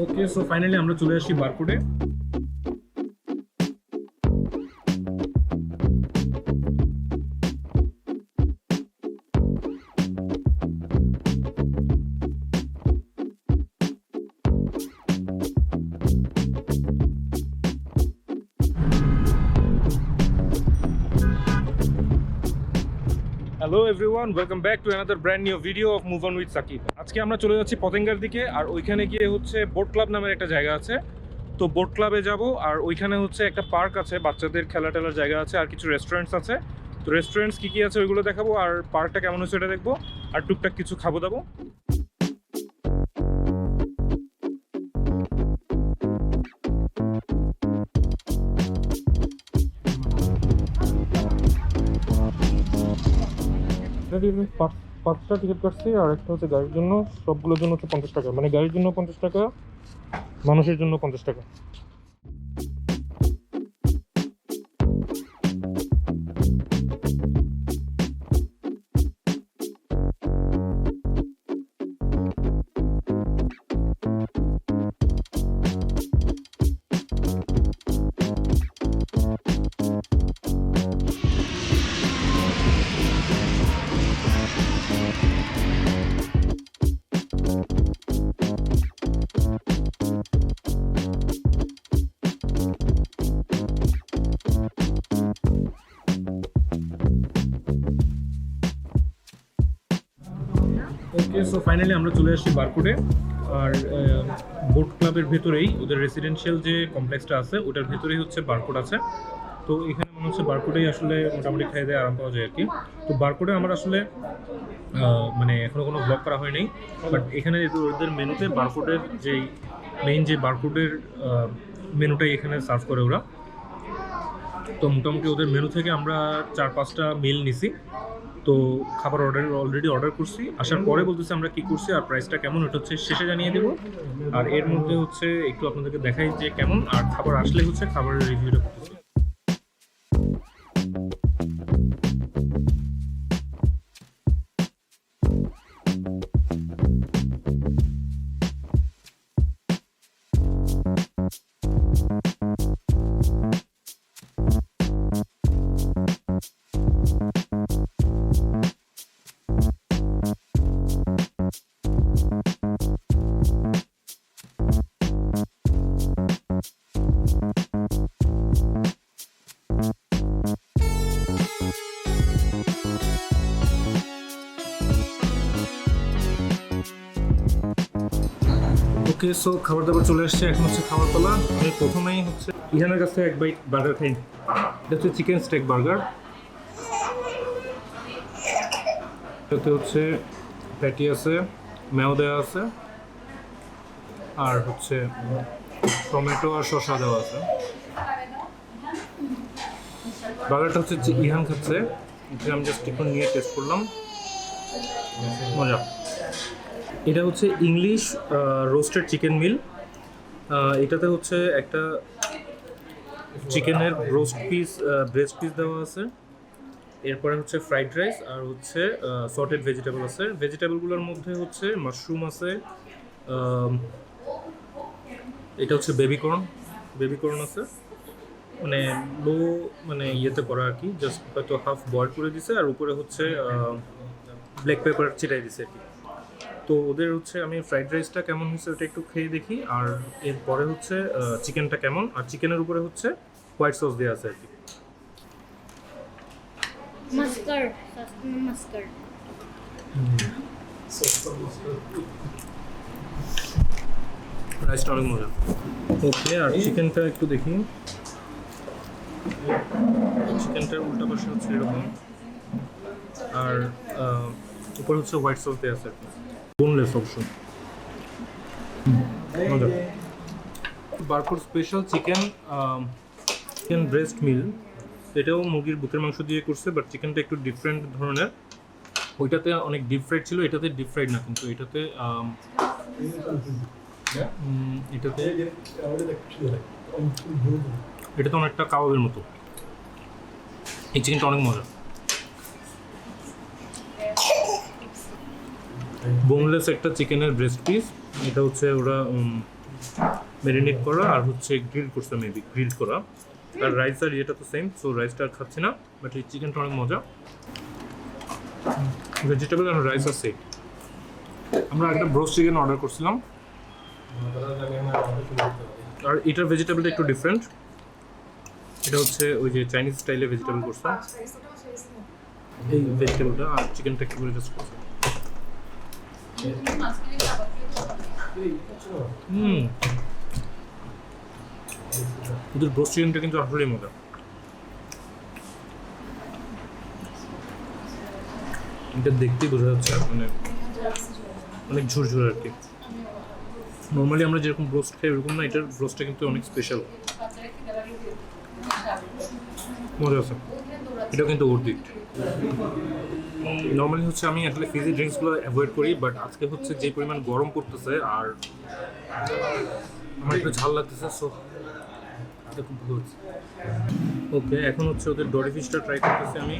ওকে, so finally আমরা চলে আসি বারকোডে। Hello everyone, welcome back to another brand new video of move on with Sakib. আজকে আমরা চলে যাচ্ছি পতেঙ্গার দিকে, আর ওইখানে গিয়ে হচ্ছে বোট ক্লাব নামের একটা জায়গা আছে। তো বোট ক্লাবে যাব, আর ওইখানে হচ্ছে একটা পার্ক আছে, বাচ্চাদের খেলা টেলার জায়গা আছে, আর কিছু রেস্টুরেন্টস আছে। তো রেস্টুরেন্টস কী কী আছে ওইগুলো দেখাবো, আর পার্কটা কেমন হচ্ছে এটা দেখবো, আর টুকটাক কিছু খাবো দাবো। পাঁচটা টিকিট কাটছি, আর একটা হচ্ছে গাড়ির জন্য, সবগুলোর জন্য হচ্ছে 50 টাকা, মানে গাড়ির জন্য 50 টাকা, মানুষের জন্য 50 টাকা। ওকে, সো ফাইনালি আমরা চলে আসছি বারকোডে। আর বোট ক্লাবের ভেতরেই ওদের রেসিডেন্সিয়াল যে কমপ্লেক্সটা আছে ওটার ভেতরেই হচ্ছে বারকোড আছে। তো এখানে মনে হচ্ছে বারকোডেই আসলে মোটামুটি খাই দিয়ে আরাম পাওয়া যায় আর কি। তো বারকোডে আমার আসলে মানে এখনও কোনো ব্লগ করা হয়নি, বাট এখানে ওদের মেনুতে বারকোডের যেই মেইন যে বারকোডের মেনুটাই এখানে সার্ভ করে ওরা। তো মোটামুটি ওদের মেনু থেকে আমরা 4-5টা মিল নিছি। তো খাবার অলরেডি অর্ডার করছি, আসার পরে বলতেছি আমরা কি করছি আর প্রাইসটা কেমন, ওটা হচ্ছে শেষে জানিয়ে দেবো। আর এর মধ্যে হচ্ছে একটু আপনাদেরকে দেখাই যে কেমন, আর খাবার আসলে হচ্ছে খাবারের রিভিউটা করতেছি। ওকে, সো খাবার দাবার চলে আসছে, এখন হচ্ছে খাবার পালা। আমি প্রথমেই হচ্ছে ইহানের কাছে এক বাইট বার্গার খাই। এটা হচ্ছে চিকেন স্টেক বার্গার, এটাতে হচ্ছে প্যাটি আছে, ম্যাও দেওয়া আছে, আর হচ্ছে টমেটো আর শসা দেওয়া আছে। বার্গারটা হচ্ছে ইহান খাচ্ছে, আমি জাস্ট একটু নিয়ে টেস্ট করলাম, মজা। এটা হচ্ছে ইংলিশ রোস্টেড চিকেন মিল। এটাতে হচ্ছে একটা চিকেনের ব্রেস্ট পিস দেওয়া আছে, এরপরে হচ্ছে ফ্রাইড রাইস, আর হচ্ছে সর্টেড ভেজিটেবল আছে। ভেজিটেবলগুলোর মধ্যে হচ্ছে মাশরুম আছে, এটা হচ্ছে বেবিকর্ন আছে, মানে লো মানে ইয়েতে করা আর কি, জাস্ট হয়তো হাফ বয়েল করে দিছে, আর উপরে হচ্ছে ব্ল্যাক পেপার ছিটাই দিছে আর কি। তো ওদের হচ্ছে আমি ফ্রাইড রাইসটা কেমন হচ্ছে ওটা একটু খেয়ে দেখি, আর এরপরে হচ্ছে চিকেনটা কেমন, আর চিকেনের উপরে হচ্ছে হোয়াইট সস দেওয়া আছে আর কি। রাইসটা অনেক মজা। ওকে, আর চিকেনটা একটু দেখি, চিকেনটার উল্টা পাশে হচ্ছে এরকম, আর উপরে হচ্ছে হোয়াইট সস দেওয়া আছে আর কি, বোনলেস অবশ্য। মজা। বারকোড স্পেশাল চিকেন ব্রেস্ট মিল, এটাও মুরগির বুকের মাংস দিয়ে করছে, বাট চিকেনটা একটু ডিফারেন্ট ধরনের। ওইটাতে অনেক ডিপ ফ্রাইড ছিল, এটাতে ডিপ ফ্রাইড না, কিন্তু এটাতে এটা তো অনেকটা কাবাবের মতো। এই চিকেনটা অনেক মজা, বোনলেস একটা চিকেনের ব্রেস্ট পিস। এটা হচ্ছে ওরা ম্যারিনেট করা আর হচ্ছে গ্রিল করছে, মেবি গ্রিল করা। আর রাইস আর ইয়েটা তো সেম, সো রাইসটা আর খাচ্ছি না, বাট এই চিকেনটা অনেক মজা। ভেজিটেবল আর রাইস আছে। আমরা একটা ব্রোস্ট চিকেন অর্ডার করছিলাম, আর এটার ভেজিটেবলটা একটু ডিফারেন্ট। এটা হচ্ছে ওই যে চাইনিজ স্টাইলে ভেজিটেবল করছে, এই ভেজিটেবলটা আর চিকেনটা একটু করে জাস্ট করছে। ওদের ব্রোস্ট চিকেনটা কিন্তু আসলেই মজা। এটা দেখতেই বোঝা যাচ্ছে মানে অনেক ঝুরঝুর আর কি। নর্মালি আমরা যেরকম ব্রোস্ট খাই ওরকম না, এটার ব্রোস্টটা কিন্তু অনেক স্পেশাল, মজা আছে। এটা কিন্তু ওর দিক। নর্মালি হচ্ছে আমি আসলে ফিজি ড্রিঙ্কসগুলো অ্যাভয়েড করি, বাট আজকে হচ্ছে যে পরিমাণ গরম পড়তেছে আর আমার একটু ঝাল লাগতেছে, সো এটা খুব ভালো হচ্ছে। ওকে, এখন হচ্ছে ওদের ডরি ফিশটা ট্রাই করতেছি আমি।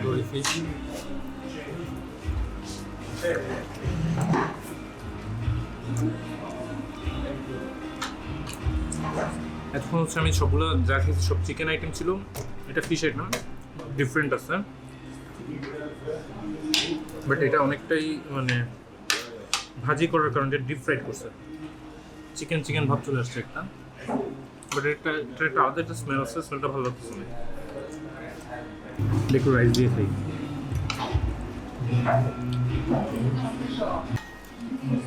ডরি ফিশ এখন হচ্ছে আমি সবগুলো যা খেয়েছি সব চিকেন আইটেম ছিল, এটা ফিশ আইটেম ডিফারেন্ট আছে, বাট এটা অনেকটাই মানে ভাজি করার কারণে ডিপ ফ্রাইড করছে, চিকেন চিকেন ভাব চলে আসছে একটা, বাট এটা একটা আলাদা একটা স্মেল আছে, স্মেলটা ভালো লাগতেছে না। একটু রাইস দিয়ে খাই।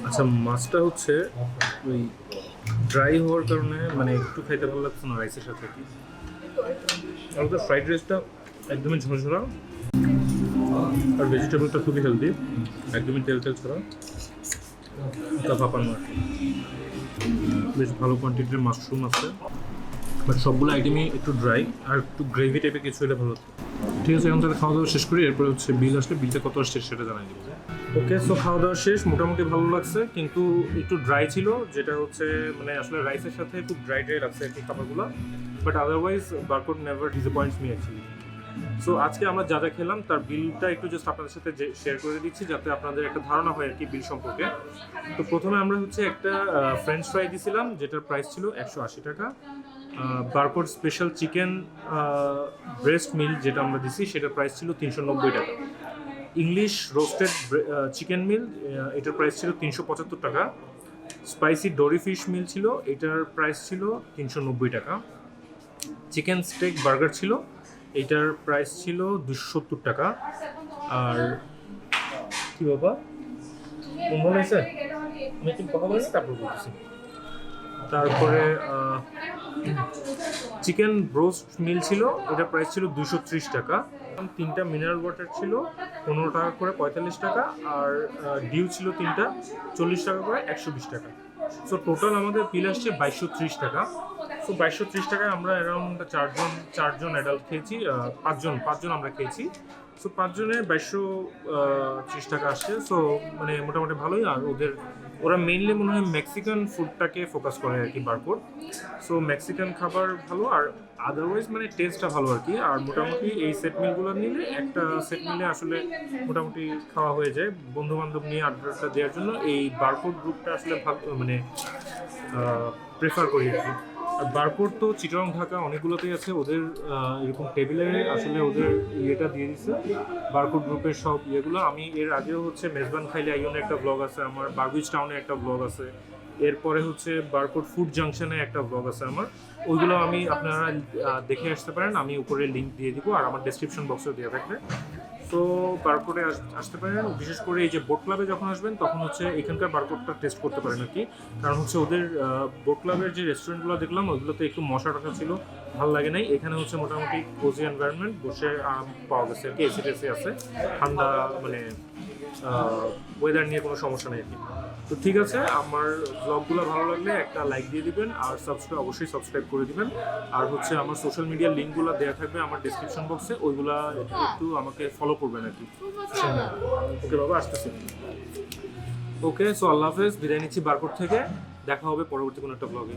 আচ্ছা, মাছটা হচ্ছে ওই ড্রাই হওয়ার কারণে মানে একটু খাইতে ভালো লাগছে না রাইসের সাথে কি। আর ওদের ফ্রাইড রাইসটা একদমই ঝরঝরা, আর ভেজিটেবলটা খুবই হেলদি, একদমই তেল তেল ছাড়া, তা পাপানো আর কি। বেশ ভালো কোয়ান্টিটির মাশরুম আছে, বাট সবগুলো আইটেমই একটু ড্রাই আর একটু গ্রেভি টাইপের কিছু হলে ভালো হতো। ঠিক আছে, এখন তাহলে খাওয়া দাওয়া শেষ করি, এরপরে হচ্ছে বিল আসলে বিলটা কত আসছে সেটা জানাই দেবো। ওকে, সো খাওয়া দাওয়া শেষ, মোটামুটি ভালো লাগছে, কিন্তু একটু ড্রাই ছিল, যেটা হচ্ছে মানে আসলে রাইসের সাথে খুব ড্রাই ড্রাই লাগছে আর কি খাবারগুলো, but otherwise barcode never ডিসঅ্যাপয়েন্টস me actually. So আজকে আমরা যা যা খেলাম তার বিলটা একটু জাস্ট আপনাদের সাথে শেয়ার করে দিচ্ছি, যাতে আপনাদের একটা ধারণা হয় আর কি বিল সম্পর্কে। তো প্রথমে আমরা হচ্ছে একটা ফ্রেঞ্চ ফ্রাই দিয়েছিলাম, যেটার প্রাইস ছিল 180 টাকা। বারকোড স্পেশাল চিকেন ব্রেস্ট মিল যেটা আমরা দিছি, সেটার প্রাইস ছিল 390 টাকা। ইংলিশ রোস্টেড চিকেন মিল, এটার প্রাইস ছিল 375 টাকা। স্পাইসি ডরি ফিশ মিল ছিল, এটার প্রাইস ছিল 390 টাকা। চিকেন স্টেক বার্গার ছিল, এটার প্রাইস ছিল 270 টাকা। আর কি বাবা মনে হয়েছে আমি কি কথা বলছি, তারপর বলতেছি। তারপরে চিকেন ব্রোস্ট মিল ছিল, এটার প্রাইস ছিল 230 টাকা। 3টা মিনারেল ওয়াটার ছিল 15 টাকা করে 45 টাকা, আর ডিউ ছিল 3টা 40 টাকা করে 120 টাকা। সো টোটাল আমাদের বিল আসছে 2230 টাকা। সো 2230 টাকায় আমরা অ্যারাউন্ড চারজন অ্যাডাল্ট খেয়েছি, পাঁচজন আমরা খেয়েছি। সো 5 জনের 2230 টাকা আসছে। সো মানে মোটামুটি ভালোই। আর ওরা মেইনলি মনে হয় মেক্সিকান ফুডটাকে ফোকাস করে আর কি বারকোড। সো মেক্সিকান খাবার ভালো, আর আদারওয়াইজ মানে টেস্টটা ভালো আর কি। আর মোটামুটি এই সেট মিলগুলো নিলে একটা সেট মিলে আসলে মোটামুটি খাওয়া হয়ে যায়। বন্ধু বান্ধব নিয়ে আড্ডাটা দেওয়ার জন্য এই বারকোড গ্রুপটা আসলে মানে প্রেফার করি আর কি। আর বারকোড তো চিটাগং ঢাকা অনেকগুলোতেই আছে, ওদের এরকম টেবিলে আসলে ওদের ইয়েটা দিয়ে দিচ্ছে বারকোড গ্রুপের সব ইয়েগুলো। আমি এর আগেও হচ্ছে মেজবান খাইলে আইনে একটা ব্লগ আছে আমার, বারবিচ টাউনে একটা ব্লগ আছে, এরপরে হচ্ছে বারকোড ফুড জাংশনে একটা ব্লগ আছে আমার, ওইগুলো আমি আপনারা দেখে আসতে পারেন, আমি উপরে লিঙ্ক দিয়ে দিব, আর আমার ডেসক্রিপশন বক্সেও দেওয়া থাকবে। তো বারকোডে আসতে পারেন, বিশেষ করে এই যে বোট ক্লাবে যখন আসবেন তখন হচ্ছে এখানকার বারকোডটা টেস্ট করতে পারেন আর কি। কারণ হচ্ছে ওদের বোট ক্লাবের যে রেস্টুরেন্টগুলো দেখলাম ওইগুলোতে একটু মশা টশা ছিল, ভালো লাগে নাই। এখানে হচ্ছে মোটামুটি কোজি এনভায়রনমেন্ট, বসে পাওয়া গেছে আর কি, এসি টেসি আছে, ঠান্ডা মানে ওয়েদার নিয়ে কোনো সমস্যা নেই আর কি। তো ঠিক আছে, আমার ব্লগগুলো ভালো লাগলে একটা লাইক দিয়ে দিবেন, আর অবশ্যই সাবস্ক্রাইব করে দিবেন। আর হচ্ছে আমার সোশ্যাল মিডিয়ার লিঙ্কগুলো দেওয়া থাকবে আমার ডেসক্রিপশন বক্সে, ওইগুলা একটু আমাকে ফলো করবেন আর কি। ওকে বাবা, আসতেছি। ওকে, সো আল্লাহ হাফেজ, বিদায় নিচ্ছি বারকোড থেকে। দেখা হবে পরবর্তী কোনো একটা ব্লগে।